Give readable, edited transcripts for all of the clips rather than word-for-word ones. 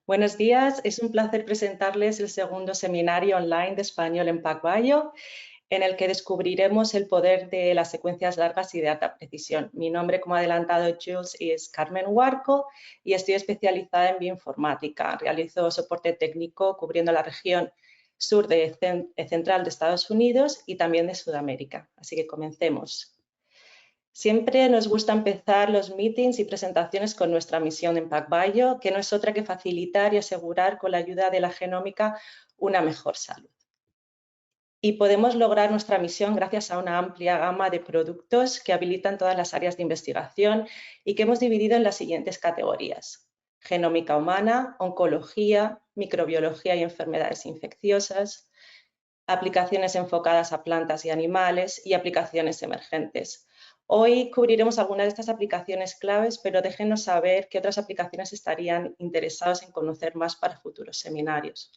Buenos días, es un placer presentarles el segundo seminario online de español en PacBio, en el que descubriremos el poder de las secuencias largas y de alta precisión. Mi nombre, como ha adelantado Jules, es Carmen Huarco y estoy especializada en bioinformática. Realizo soporte técnico cubriendo la región sur central de Estados Unidos y también de Sudamérica. Así que comencemos. Siempre nos gusta empezar los meetings y presentaciones con nuestra misión en PacBio, que no es otra que facilitar y asegurar con la ayuda de la genómica una mejor salud. Y podemos lograr nuestra misión gracias a una amplia gama de productos que habilitan todas las áreas de investigación y que hemos dividido en las siguientes categorías: genómica humana, oncología, microbiología y enfermedades infecciosas, aplicaciones enfocadas a plantas y animales y aplicaciones emergentes. Hoy cubriremos algunas de estas aplicaciones claves, pero déjenos saber qué otras aplicaciones estarían interesados en conocer más para futuros seminarios.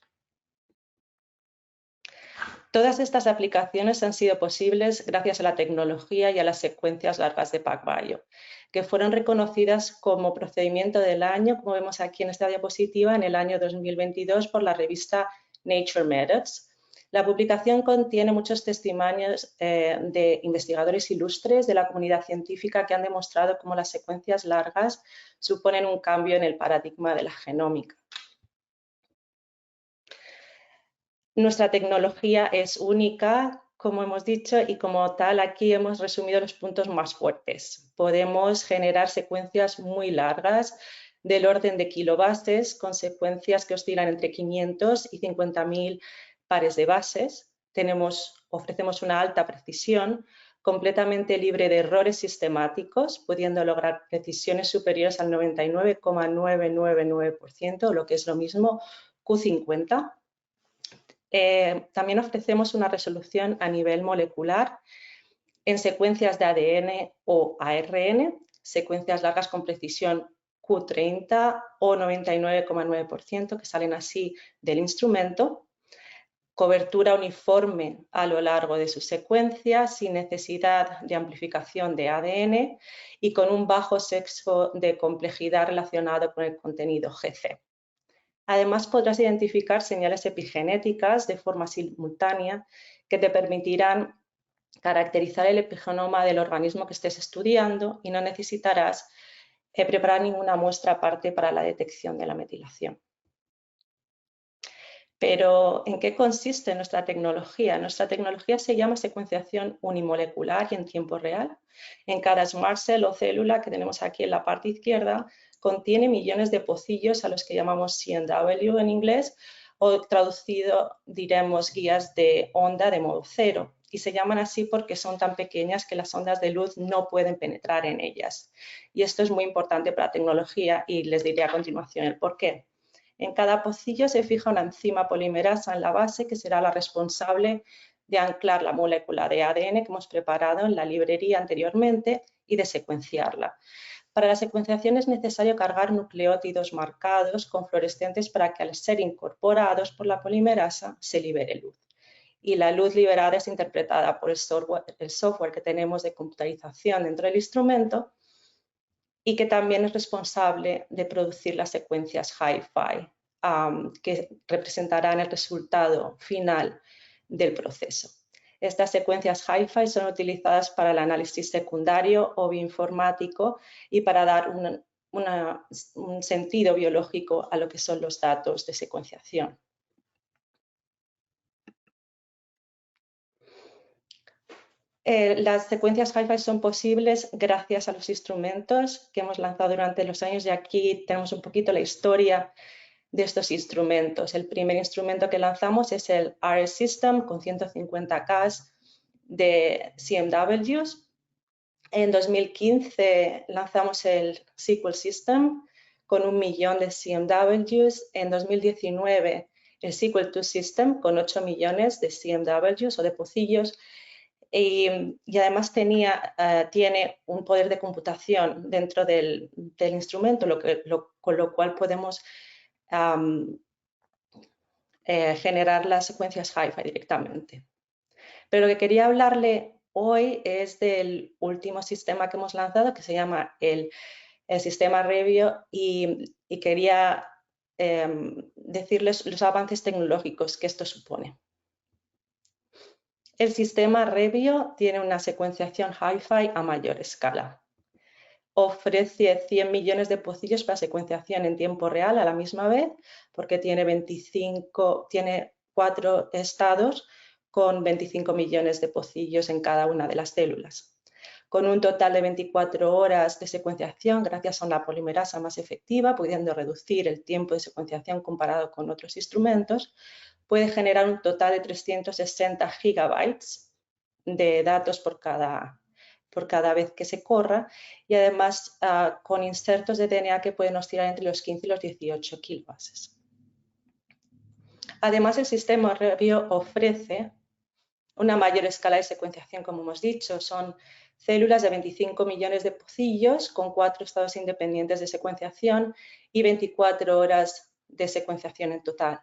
Todas estas aplicaciones han sido posibles gracias a la tecnología y a las secuencias largas de PacBio, que fueron reconocidas como procedimiento del año, como vemos aquí en esta diapositiva, en el año 2022 por la revista Nature Methods. La publicación contiene muchos testimonios de investigadores ilustres de la comunidad científica que han demostrado cómo las secuencias largas suponen un cambio en el paradigma de la genómica. Nuestra tecnología es única, como hemos dicho, y como tal aquí hemos resumido los puntos más fuertes. Podemos generar secuencias muy largas del orden de kilobases con secuencias que oscilan entre 500 y 50.000 pares de bases. Ofrecemos una alta precisión, completamente libre de errores sistemáticos, pudiendo lograr precisiones superiores al 99,999%, lo que es lo mismo Q50. También ofrecemos una resolución a nivel molecular en secuencias de ADN o ARN, secuencias largas con precisión Q30 o 99,9% que salen así del instrumento, cobertura uniforme a lo largo de su secuencia sin necesidad de amplificación de ADN y con un bajo sexo de complejidad relacionado con el contenido GC. Además, podrás identificar señales epigenéticas de forma simultánea que te permitirán caracterizar el epigenoma del organismo que estés estudiando y no necesitarás preparar ninguna muestra aparte para la detección de la metilación. Pero, ¿en qué consiste nuestra tecnología? Nuestra tecnología se llama secuenciación unimolecular y en tiempo real. En cada SMART cell o célula que tenemos aquí en la parte izquierda, contiene millones de pocillos a los que llamamos CNW en inglés, o traducido diremos guías de onda de modo cero. Y se llaman así porque son tan pequeñas que las ondas de luz no pueden penetrar en ellas. Y esto es muy importante para la tecnología y les diré a continuación el por qué. En cada pocillo se fija una enzima polimerasa en la base que será la responsable de anclar la molécula de ADN que hemos preparado en la librería anteriormente y de secuenciarla. Para la secuenciación es necesario cargar nucleótidos marcados con fluorescentes para que al ser incorporados por la polimerasa se libere luz. Y la luz liberada es interpretada por el software que tenemos de computarización dentro del instrumento y que también es responsable de producir las secuencias Hi-Fi, que representarán el resultado final del proceso. Estas secuencias Hi-Fi son utilizadas para el análisis secundario o bioinformático y para dar un sentido biológico a lo que son los datos de secuenciación. Las secuencias Hi-Fi son posibles gracias a los instrumentos que hemos lanzado durante los años y aquí tenemos un poquito la historia de estos instrumentos. El primer instrumento que lanzamos es el RS System con 150K de CMWs. En 2015 lanzamos el Sequel System con 1 millón de CMWs. En 2019 el Sequel II System con 8 millones de CMWs o de pocillos. Y además tiene un poder de computación dentro del instrumento, con lo cual podemos generar las secuencias Hi-Fi directamente. Pero lo que quería hablarle hoy es del último sistema que hemos lanzado, que se llama el sistema Revio, y quería decirles los avances tecnológicos que esto supone. El sistema Revio tiene una secuenciación HiFi a mayor escala. Ofrece 100 millones de pocillos para secuenciación en tiempo real a la misma vez, porque tiene 4 estados con 25 millones de pocillos en cada una de las células. Con un total de 24 horas de secuenciación gracias a una polimerasa más efectiva, pudiendo reducir el tiempo de secuenciación comparado con otros instrumentos, puede generar un total de 360 gigabytes de datos por cada vez que se corra, y además con insertos de DNA que pueden oscilar entre los 15 y los 18 kilobases. Además, el sistema Revio ofrece una mayor escala de secuenciación, como hemos dicho. Son células de 25 millones de pocillos con 4 estados independientes de secuenciación y 24 horas de secuenciación en total.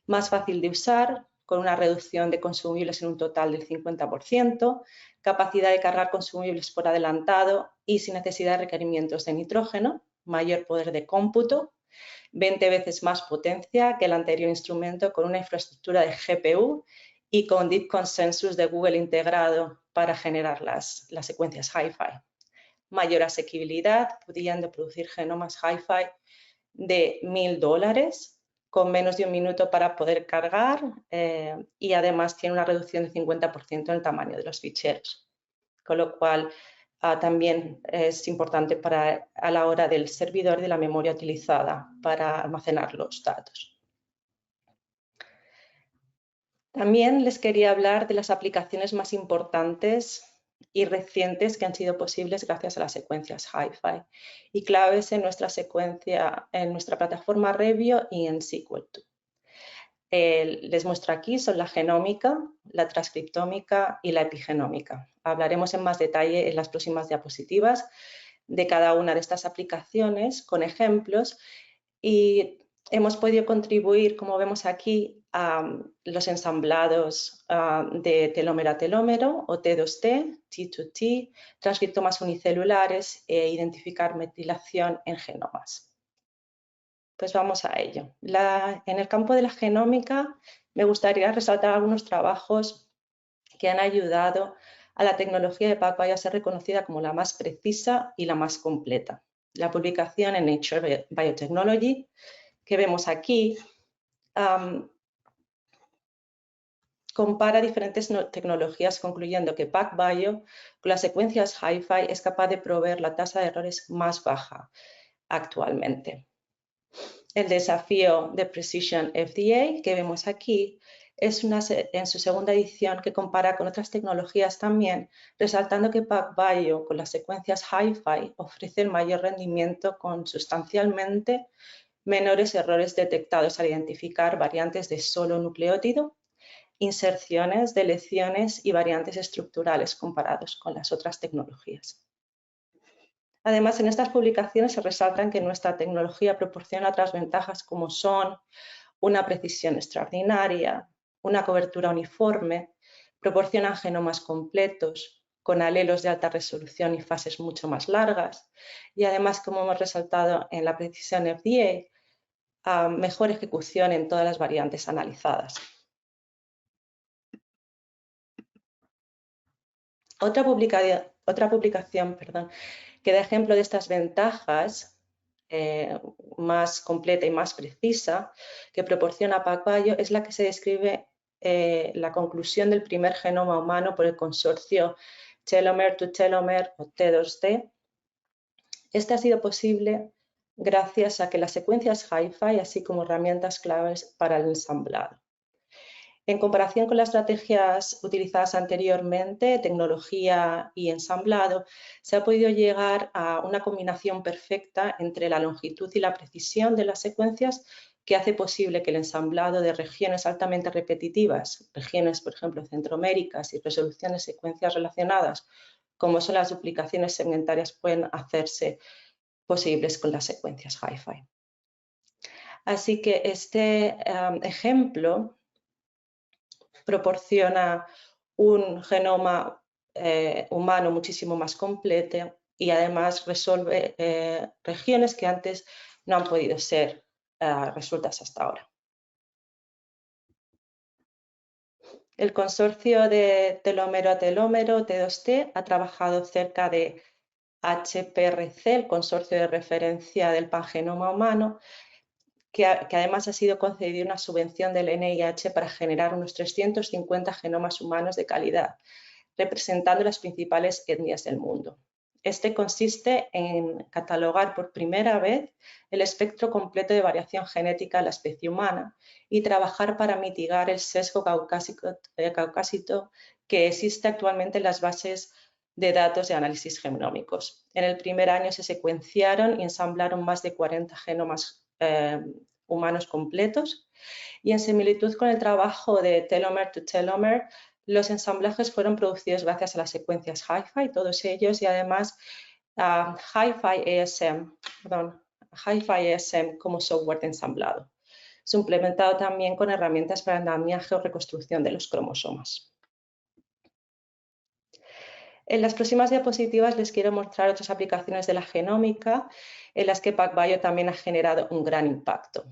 Más fácil de usar, con una reducción de consumibles en un total del 50%, capacidad de cargar consumibles por adelantado y sin necesidad de requerimientos de nitrógeno, mayor poder de cómputo, 20 veces más potencia que el anterior instrumento, con una infraestructura de GPU y con Deep Consensus de Google integrado para generar las secuencias HiFi. Mayor asequibilidad, pudiendo producir genomas HiFi de $1000 con menos de un minuto para poder cargar, y además tiene una reducción del 50% en el tamaño de los ficheros, con lo cual también es importante a la hora del servidor y de la memoria utilizada para almacenar los datos. También les quería hablar de las aplicaciones más importantes y recientes que han sido posibles gracias a las secuencias HiFi y claves en nuestra plataforma Revio y en Sequel2. Les muestro aquí son la genómica, la transcriptómica y la epigenómica. Hablaremos en más detalle en las próximas diapositivas de cada una de estas aplicaciones con ejemplos, y hemos podido contribuir, como vemos aquí, a los ensamblados de telómero a telómero o T2T, T2T, transcriptomas unicelulares e identificar metilación en genomas. Pues vamos a ello. En el campo de la genómica me gustaría resaltar algunos trabajos que han ayudado a la tecnología de PacBio a ser reconocida como la más precisa y la más completa. La publicación en Nature Biotechnology que vemos aquí compara diferentes tecnologías, concluyendo que PacBio con las secuencias HiFi es capaz de proveer la tasa de errores más baja actualmente. El desafío de Precision FDA que vemos aquí es en su segunda edición, que compara con otras tecnologías también, resaltando que PacBio con las secuencias HiFi ofrece el mayor rendimiento con sustancialmente menores errores detectados al identificar variantes de solo nucleótido, inserciones, deleciones y variantes estructurales comparados con las otras tecnologías. Además, en estas publicaciones se resaltan que nuestra tecnología proporciona otras ventajas como son una precisión extraordinaria, una cobertura uniforme, proporcionan genomas completos con alelos de alta resolución y fases mucho más largas, y además, como hemos resaltado en la Precision FDA, mejor ejecución en todas las variantes analizadas. Otra publicación que da ejemplo de estas ventajas más completa y más precisa que proporciona PacBio es la que se describe la conclusión del primer genoma humano por el consorcio Telomere to Telomere o T2T. Este ha sido posible gracias a que las secuencias HiFi, así como herramientas claves para el ensamblado. En comparación con las estrategias utilizadas anteriormente, tecnología y ensamblado, se ha podido llegar a una combinación perfecta entre la longitud y la precisión de las secuencias, que hace posible que el ensamblado de regiones altamente repetitivas, regiones, por ejemplo, centroméricas, y resoluciones de secuencias relacionadas, como son las duplicaciones segmentarias, pueden hacerse posibles con las secuencias HiFi. Así que este ejemplo proporciona un genoma humano muchísimo más completo y además resuelve regiones que antes no han podido ser resueltas hasta ahora. El consorcio de telómero a telómero, T2T, ha trabajado cerca de HPRC, el consorcio de referencia del pangenoma humano, que además ha sido concedida una subvención del NIH para generar unos 350 genomas humanos de calidad, representando las principales etnias del mundo. Este consiste en catalogar por primera vez el espectro completo de variación genética de la especie humana y trabajar para mitigar el sesgo caucásico que existe actualmente en las bases de datos de análisis genómicos. En el primer año se secuenciaron y ensamblaron más de 40 genomas humanos completos y en similitud con el trabajo de telómero to telómero, los ensamblajes fueron producidos gracias a las secuencias HiFi, todos ellos, y además HiFi ASM como software de ensamblado, suplementado también con herramientas para la georreconstrucción de los cromosomas. En las próximas diapositivas les quiero mostrar otras aplicaciones de la genómica en las que PacBio también ha generado un gran impacto.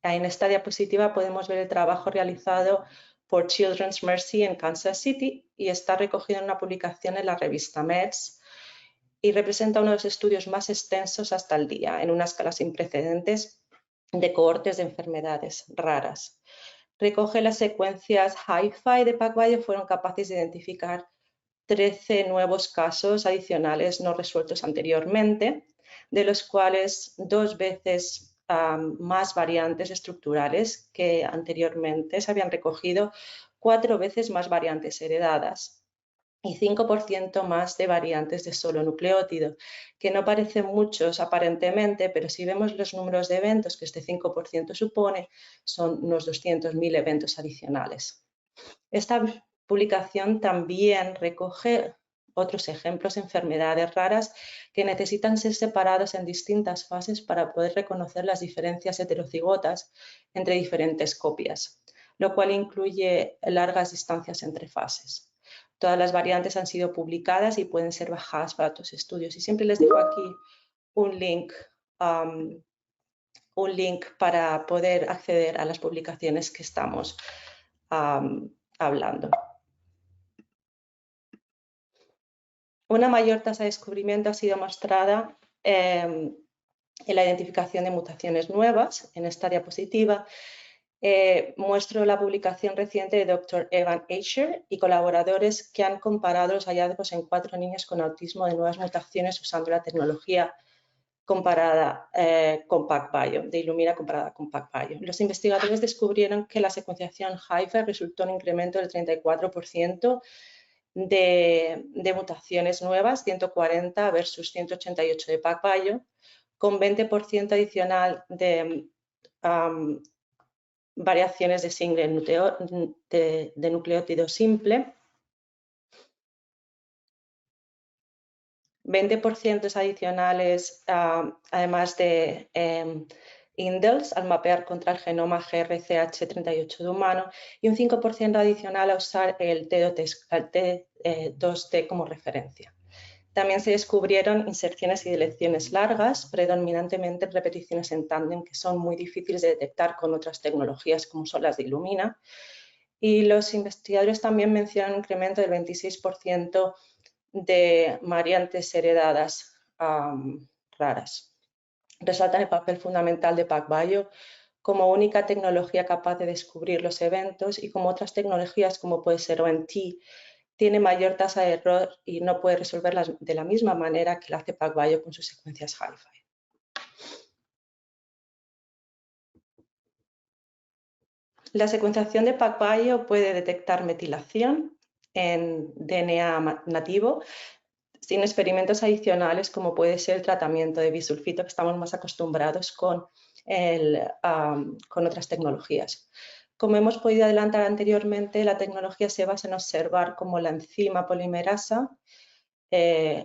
En esta diapositiva podemos ver el trabajo realizado por Children's Mercy en Kansas City y está recogido en una publicación en la revista Meds y representa uno de los estudios más extensos hasta el día, en una escala sin precedentes de cohortes de enfermedades raras. Recoge las secuencias HiFi de PacBio, fueron capaces de identificar 13 nuevos casos adicionales no resueltos anteriormente, de los cuales 2 veces más variantes estructurales que anteriormente se habían recogido, 4 veces más variantes heredadas y 5% más de variantes de solo nucleótido, que no parecen muchos aparentemente, pero si vemos los números de eventos que este 5% supone, son unos 200.000 eventos adicionales. Esta publicación también recoge otros ejemplos de enfermedades raras que necesitan ser separados en distintas fases para poder reconocer las diferencias heterocigotas entre diferentes copias, lo cual incluye largas distancias entre fases. Todas las variantes han sido publicadas y pueden ser bajadas para otros estudios. Y siempre les dejo aquí un link para poder acceder a las publicaciones que estamos hablando. Una mayor tasa de descubrimiento ha sido mostrada en la identificación de mutaciones nuevas. En esta diapositiva muestro la publicación reciente de Dr. Evan Asher y colaboradores que han comparado los hallazgos en 4 niños con autismo de nuevas mutaciones usando la tecnología comparada con PacBio, de Illumina comparada con PacBio. Los investigadores descubrieron que la secuenciación HiFi resultó en un incremento del 34% de mutaciones nuevas, 140 versus 188 de PacBio, con 20% adicional de variaciones de single de nucleótido simple, 20% adicionales además de indels al mapear contra el genoma GRCH38 de humano y un 5% adicional a usar el T2T como referencia. También se descubrieron inserciones y deleciones largas, predominantemente repeticiones en tándem, que son muy difíciles de detectar con otras tecnologías como son las de Illumina. Y los investigadores también mencionan un incremento del 26% de variantes heredadas raras. Resaltan el papel fundamental de PacBio como única tecnología capaz de descubrir los eventos y como otras tecnologías como puede ser ONT, tiene mayor tasa de error y no puede resolverlas de la misma manera que lo hace PacBio con sus secuencias HiFi. La secuenciación de PacBio puede detectar metilación en DNA nativo sin experimentos adicionales como puede ser el tratamiento de bisulfito, que estamos más acostumbrados con otras tecnologías. Como hemos podido adelantar anteriormente, la tecnología se basa en observar cómo la enzima polimerasa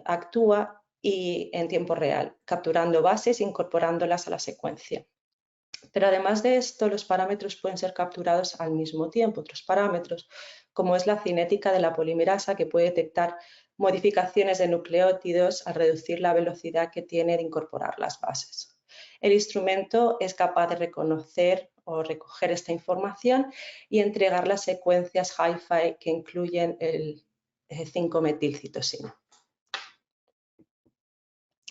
actúa y en tiempo real, capturando bases e incorporándolas a la secuencia. Pero además de esto, los parámetros pueden ser capturados al mismo tiempo, otros parámetros, como es la cinética de la polimerasa, que puede detectar modificaciones de nucleótidos al reducir la velocidad que tiene de incorporar las bases. el instrumento es capaz de reconocer o recoger esta información y entregar las secuencias HiFi que incluyen el 5-metilcitosina.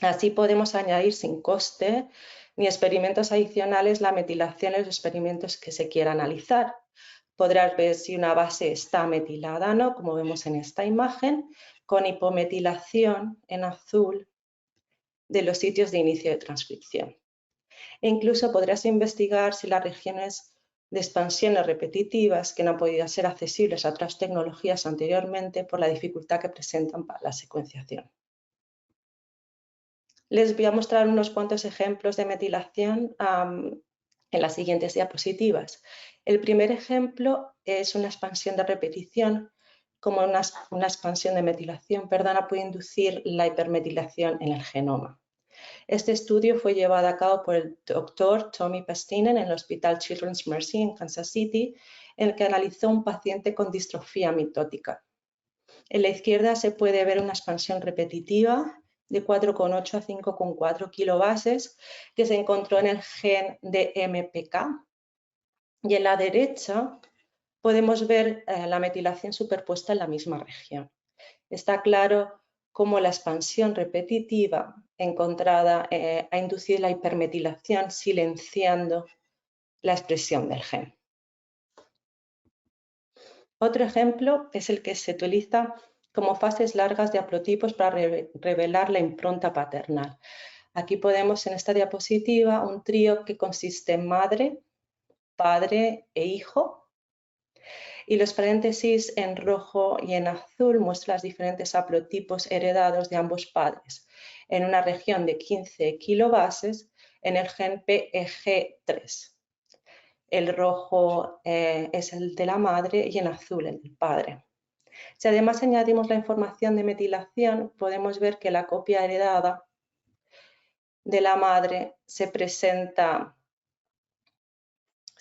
Así podemos añadir sin coste ni experimentos adicionales la metilación en los experimentos que se quiera analizar. Podrás ver si una base está metilada o no, como vemos en esta imagen, con hipometilación en azul de los sitios de inicio de transcripción. E incluso podrás investigar si las regiones de expansiones repetitivas que no han podido ser accesibles a otras tecnologías anteriormente por la dificultad que presentan para la secuenciación. Les voy a mostrar unos cuantos ejemplos de metilación en las siguientes diapositivas. El primer ejemplo es una expansión de repetición, como una expansión de metilación, puede inducir la hipermetilación en el genoma. Este estudio fue llevado a cabo por el doctor Tommy Pastinen en el Hospital Children's Mercy en Kansas City, en el que analizó un paciente con distrofía mitótica. En la izquierda se puede ver una expansión repetitiva de 4,8 a 5,4 kilobases que se encontró en el gen de MPK. Y en la derecha podemos ver la metilación superpuesta en la misma región. Está claro cómo la expansión repetitiva encontrada ha inducido la hipermetilación silenciando la expresión del gen. Otro ejemplo es el que se utiliza como fases largas de haplotipos para revelar la impronta paternal. Aquí podemos en esta diapositiva un trío que consiste en madre, padre e hijo, y los paréntesis en rojo y en azul muestran los diferentes haplotipos heredados de ambos padres en una región de 15 kilobases en el gen PEG3. El rojo es el de la madre y en azul el del padre. Si además añadimos la información de metilación, podemos ver que la copia heredada de la madre se presenta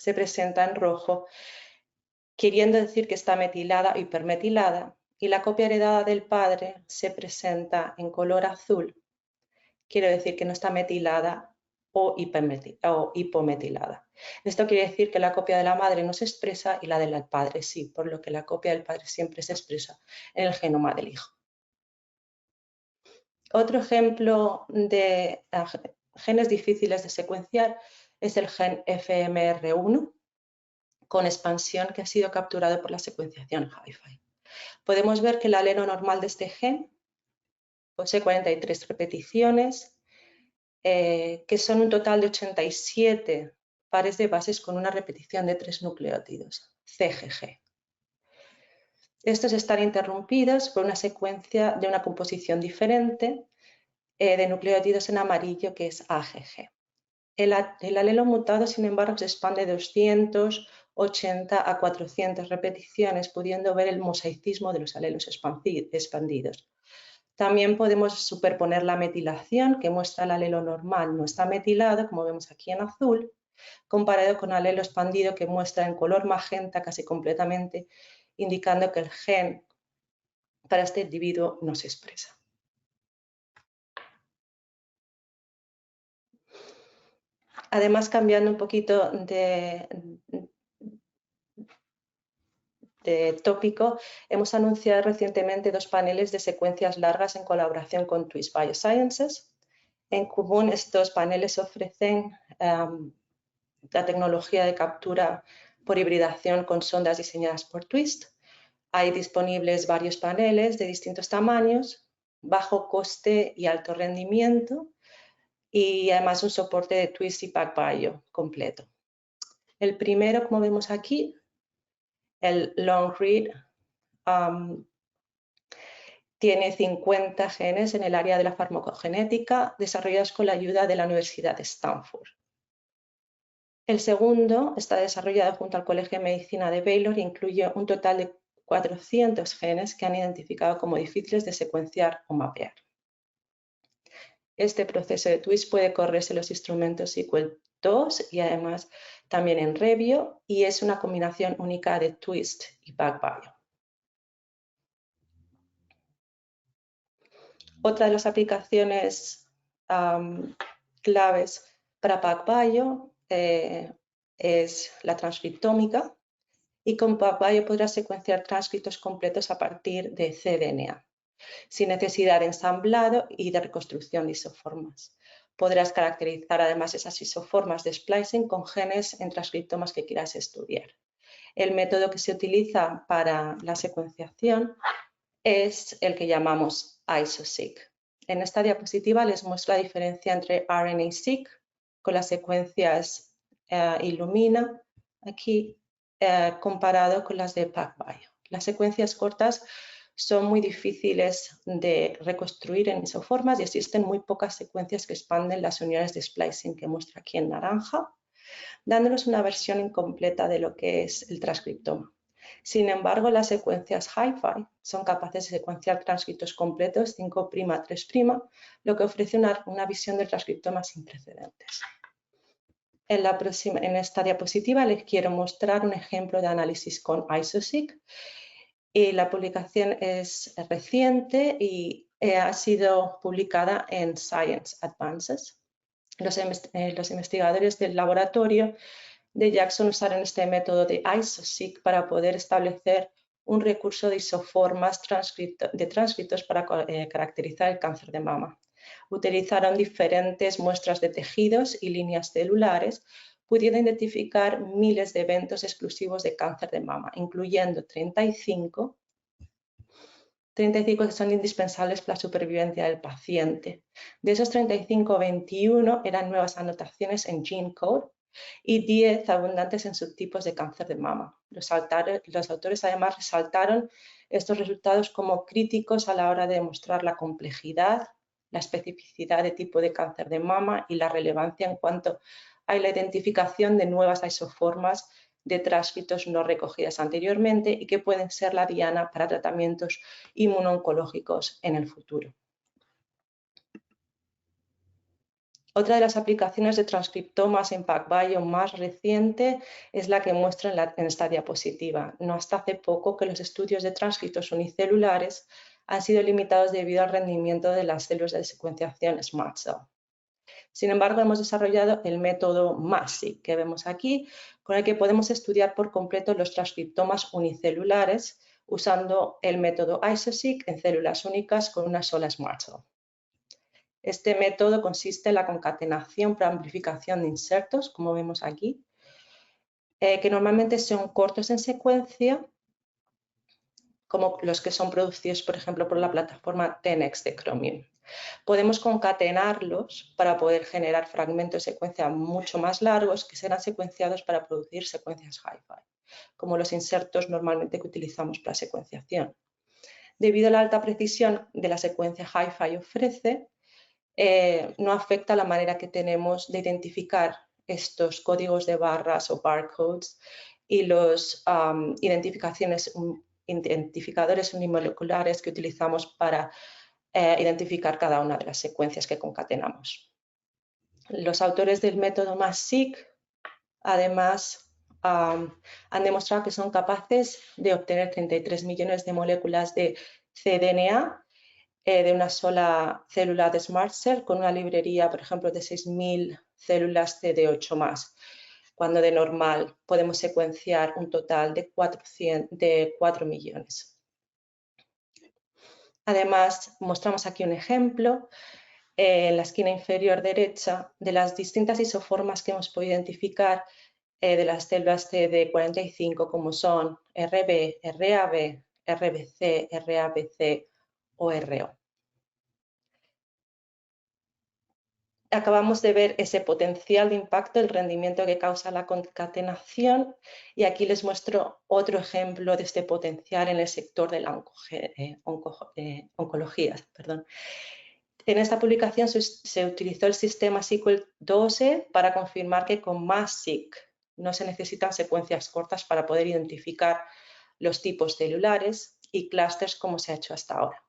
en rojo, queriendo decir que está metilada o hipermetilada, y la copia heredada del padre se presenta en color azul, quiere decir que no está metilada o hipometilada. Esto quiere decir que la copia de la madre no se expresa y la del padre sí, por lo que la copia del padre siempre se expresa en el genoma del hijo. Otro ejemplo de genes difíciles de secuenciar es el gen FMR1 con expansión que ha sido capturado por la secuenciación HiFi. Podemos ver que el alelo normal de este gen posee 43 repeticiones, que son un total de 87 pares de bases con una repetición de 3 nucleótidos, CGG. Estos están interrumpidos por una secuencia de una composición diferente de nucleótidos en amarillo, que es AGG. El alelo mutado, sin embargo, se expande de 280 a 400 repeticiones, pudiendo ver el mosaicismo de los alelos expandidos. También podemos superponer la metilación, que muestra el alelo normal no está metilado, como vemos aquí en azul, comparado con el alelo expandido que muestra en color magenta casi completamente, indicando que el gen para este individuo no se expresa. Además, cambiando un poquito de tópico, hemos anunciado recientemente 2 paneles de secuencias largas en colaboración con Twist Biosciences. En común, estos paneles ofrecen la tecnología de captura por hibridación con sondas diseñadas por Twist. Hay disponibles varios paneles de distintos tamaños, bajo coste y alto rendimiento, y además un soporte de Twist y PacBio completo. El primero, como vemos aquí, el Long Read, tiene 50 genes en el área de la farmacogenética desarrollados con la ayuda de la Universidad de Stanford. El segundo está desarrollado junto al Colegio de Medicina de Baylor e incluye un total de 400 genes que han identificado como difíciles de secuenciar o mapear. Este proceso de Twist puede correrse en los instrumentos Sequel II y además también en Revio, y es una combinación única de Twist y PacBio. Otra de las aplicaciones claves Para PacBio es la transcriptómica y con PacBio podrás secuenciar transcriptos completos a partir de cDNA, sin necesidad de ensamblado y de reconstrucción de isoformas. Podrás caracterizar además esas isoformas de splicing con genes en transcriptomas que quieras estudiar. El método que se utiliza para la secuenciación es el que llamamos IsoSeq. En esta diapositiva les muestro la diferencia entre RNA-seq con las secuencias Illumina, aquí comparado con las de PacBio. Las secuencias cortas son muy difíciles de reconstruir en isoformas y existen muy pocas secuencias que expanden las unidades de splicing que muestra aquí en naranja, dándonos una versión incompleta de lo que es el transcriptoma. Sin embargo, las secuencias HiFi son capaces de secuenciar transcriptos completos 5', 3', lo que ofrece una visión del transcriptoma sin precedentes. En esta diapositiva les quiero mostrar un ejemplo de análisis con IsoSeq. La publicación es reciente y ha sido publicada en Science Advances. Los investigadores del laboratorio de Jackson usaron este método de IsoSeq para poder establecer un recurso de isoformas de transcriptos para caracterizar el cáncer de mama. Utilizaron diferentes muestras de tejidos y líneas celulares, pudiendo identificar miles de eventos exclusivos de cáncer de mama, incluyendo 35 que son indispensables para la supervivencia del paciente. De esos 35, 21 eran nuevas anotaciones en GeneCode y 10 abundantes en subtipos de cáncer de mama. Los autores además resaltaron estos resultados como críticos a la hora de demostrar la complejidad, la especificidad de tipo de cáncer de mama y la relevancia en cuanto a la identificación de nuevas isoformas de transcriptos no recogidas anteriormente y que pueden ser la diana para tratamientos inmunoncológicos en el futuro. Otra de las aplicaciones de transcriptomas en PacBio más reciente es la que muestro en esta diapositiva. No hasta hace poco que los estudios de transcriptos unicelulares han sido limitados debido al rendimiento de las células de secuenciación SMART Cell. Sin embargo, hemos desarrollado el método MASSEQ que vemos aquí, con el que podemos estudiar por completo los transcriptomas unicelulares usando el método IsoSeq en células únicas con una sola SMART Cell. Este método consiste en la concatenación por amplificación de insertos, como vemos aquí, que normalmente son cortos en secuencia, como los que son producidos, por ejemplo, por la plataforma 10x de Chromium. Podemos concatenarlos para poder generar fragmentos de secuencia mucho más largos que serán secuenciados para producir secuencias HiFi, como los insertos normalmente que utilizamos para secuenciación. Debido a la alta precisión de la secuencia HiFi ofrece, no afecta la manera que tenemos de identificar estos códigos de barras o barcodes y los identificadores unimoleculares que utilizamos para identificar cada una de las secuencias que concatenamos. Los autores del método MASSEQ además han demostrado que son capaces de obtener 33 millones de moléculas de cDNA de una sola célula de SMART Cell con una librería, por ejemplo, de 6.000 células CD8+, cuando de normal podemos secuenciar un total de 4 millones. Además, mostramos aquí un ejemplo en la esquina inferior derecha de las distintas isoformas que hemos podido identificar de las células CD45 como son RB, RAB, RBC, RABC o RO. Acabamos de ver ese potencial de impacto, el rendimiento que causa la concatenación y aquí les muestro otro ejemplo de este potencial en el sector de la oncología. En esta publicación se utilizó el sistema SQL 12 para confirmar que con MASSEQ no se necesitan secuencias cortas para poder identificar los tipos celulares y clústeres como se ha hecho hasta ahora.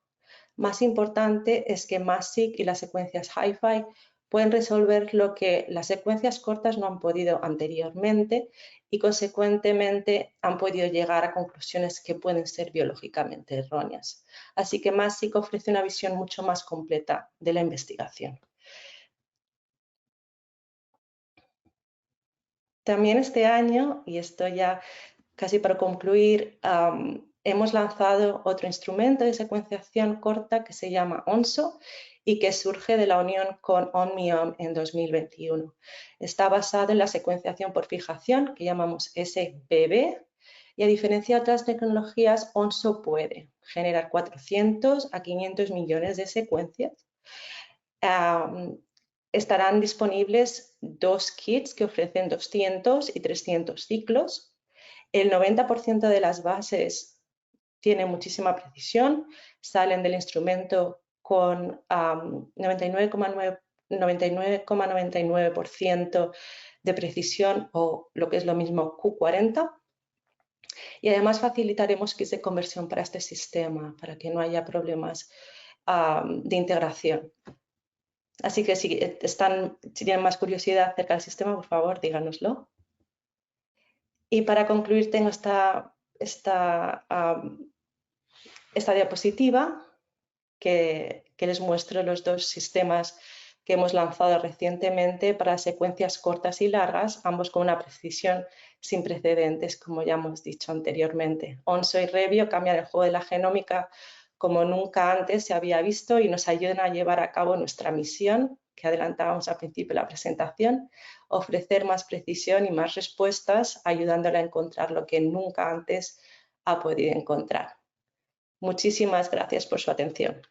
Más importante es que MASSEQ y las secuencias HiFi pueden resolver lo que las secuencias cortas no han podido anteriormente y consecuentemente han podido llegar a conclusiones que pueden ser biológicamente erróneas. Así que MASSEQ ofrece una visión mucho más completa de la investigación. También este año, y esto ya casi para concluir, hemos lanzado otro instrumento de secuenciación corta que se llama ONSO y que surge de la unión con OnMeOm en 2021. Está basado en la secuenciación por fijación, que llamamos SBB, y a diferencia de otras tecnologías, ONSO puede generar 400 a 500 millones de secuencias. Estarán disponibles 2 kits que ofrecen 200 y 300 ciclos. El 90% de las bases tiene muchísima precisión, salen del instrumento con 99,99% de precisión o lo que es lo mismo Q40. Y además facilitaremos kits de conversión para este sistema, para que no haya problemas de integración. Así que si tienen más curiosidad acerca del sistema, por favor, díganoslo. Y para concluir, tengo esta diapositiva que les muestro los dos sistemas que hemos lanzado recientemente para secuencias cortas y largas, ambos con una precisión sin precedentes, como ya hemos dicho anteriormente. ONSO y Revio cambian el juego de la genómica como nunca antes se había visto y nos ayudan a llevar a cabo nuestra misión, que adelantábamos al principio de la presentación, ofrecer más precisión y más respuestas, ayudándola a encontrar lo que nunca antes ha podido encontrar. Muchísimas gracias por su atención.